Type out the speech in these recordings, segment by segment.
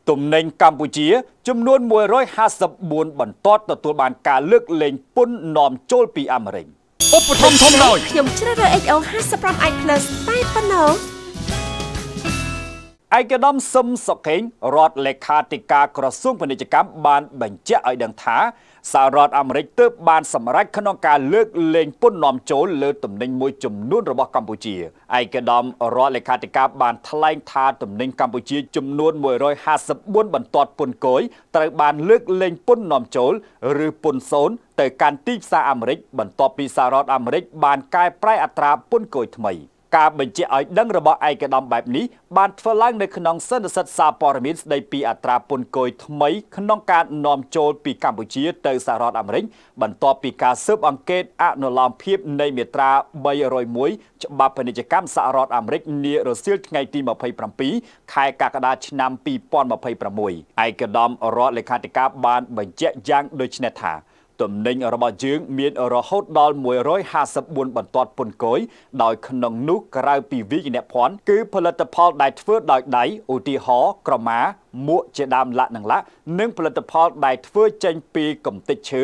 ទំនិញកម្ពុជាចំនួន154បន្ទាត់ទទួលបានការលើកលែងពន្ធនាំចូលពីអាមេរិកឧបត្ថម្ភធំដោយខ្ញុំជ្រើសរើស XO 55i Plus តែប៉ុណ្ណោះឯកឧត្តមសឹមសុខេងរដ្ឋលេខាធិការក្រសួងពាណិជ្ជកម្មបានបញ្ជាក់ឲ្យដឹងថាសហរដ្ឋអាមេរិកទើបបានសម្រេចក្នុងការលើកលែងពន្ធនាំចូលលើទំនិញមួយចំនួនរបស់កម្ពុជាឯកឧត្តមរដ្ឋលេខាធិការបានថ្លែងថាទំនិញកម្ពុជាចំនួន154បន្ទាត់ពន្ធគយត្រូវបានលើកលែងពន្ធនាំចូលឬពន្ធសូន្យទៅកាន់ទីផ្សារអាមេរិកបន្ទាប់ពីសហរដ្ឋអាមេរិកបានកែប្រែអត្រាពន្ធគយថ្មីការបញ្ជាក់ឲ្យដឹងរបស់ឯកឧត្តមបែបនេះបានធ្វើឡើងនៅក្នុងសន្និសីទសារព័ត៌មានស្ដីពីអត្រាពន្ធគយថ្មីក្នុងការនាំចូលពីកម្ពុជាទៅសហរដ្ឋអាមេរិកបន្ទាប់ពីការស៊ើបអង្កេតអនុលោមភាពនៃមាត្រា301ច្បាប់ពាណិជ្ជកម្មសហរដ្ឋអាមេរិកនារសៀលថ្ងៃទី27ខែកក្កដាឆ្នាំ2026ឯកឧត្តមរដ្ឋលេខាធិការបានបញ្ជាក់យ៉ាងដូចនេះថាទំនិញរបស់យើងមានរហូតដល់154បន្ទាត់ពន្ធគយដោយក្នុងនោះក្រៅពីវិញ្ញាណភ័ណ្ឌគឺផលិតផលដែលធ្វើដោយដៃឧទាហរណ៍ក្រមាមួកជាដើមលក្ខនិងផលិតផលដែលធ្វើចេញពីកម្ទេចឈើ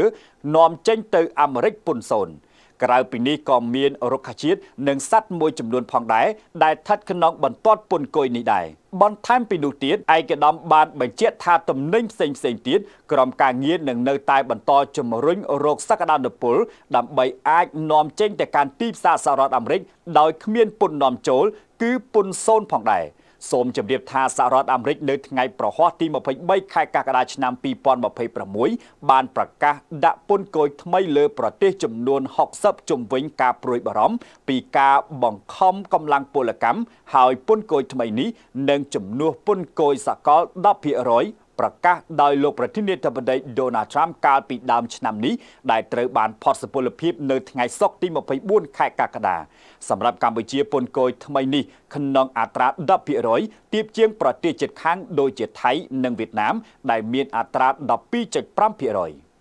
នាំចេញទៅអាមេរិកពន្ធសូន្យក្រៅពីនេះក៏មានរុក្ខជាតិនិងសត្វមួយចំនួនផងដែរដែលស្ថិតក្នុងបន្ទាត់ពន្ធគយនេះដែរបន្ថែមពីនោះទៀតឯកឧត្តមបានបញ្ជាក់ថាទំនិញផ្សេងទៀតក្រុមការងារនឹងនៅតែបន្តជំរុញរកសក្តានុពលដើម្បីអាចនាំចេញទៅកាន់ទីផ្សារសហរដ្ឋអាមេរិកដោយគ្មានពន្ធនាំចូលគឺពន្ធសូន្យផងដែរសូមជម្រាបថាសហរដ្ឋអាមេរិកនៅថ្ងៃប្រហ័សទី23ខែកក្កដាឆ្នាំ2026បានប្រកាសដាក់ពន្ធគយថ្មីលើប្រទេសចំនួន60ជំវិញការព្រួយបារម្ភពីការបង្ខំកម្លាំងពលកម្មហើយពន្ធគយថ្មីនេះនឹងជំនួសពន្ធគយសកល 10% ប្រកាសដោយលោកប្រធានាធិបតី Donald Trump កាលពីដើមឆ្នាំនេះដែលត្រូវបានផុតសុពលភាពនៅថ្ងៃសុក្រទី24ខែកក្កដាសម្រាប់កម្ពុជាពន្ធគយថ្មីនេះក្នុងអត្រា 10% ទាបជាងប្រទេសជិតខាងដូចជាថៃនិងវៀតណាមដែលមានអត្រា 12.5%